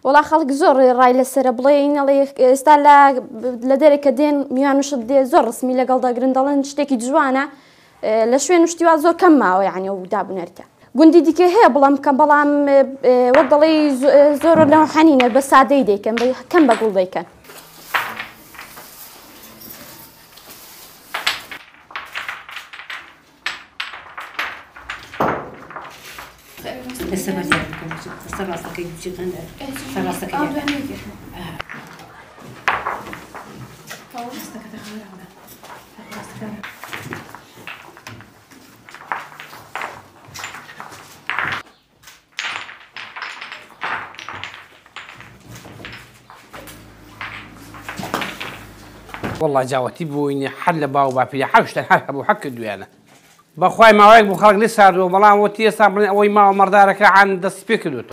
والله خلق زور راي للسر بڵێین ئێستا لە دەرێکە دێن میوانوشت دێ زۆر ڕسمی لەگەڵ دەگرن دەڵێن شتێکی جوانە لە شوێن شتیوا زۆر کەم ماوە یعنی و دابوونەرکە گوندی دیکە هەیە بڵام وەک دەڵێ زۆر لەو حەنینە بە سادەی دەیکەن کەم بە گوڵ دەیکەن. والله جاوتي بويني حل باو بابي حوشت الحال ابو حك دويانا بخواي ما ويك بو خلق لسه وبلا وتي صابني اوي ما مردارك عن دس بيكدوت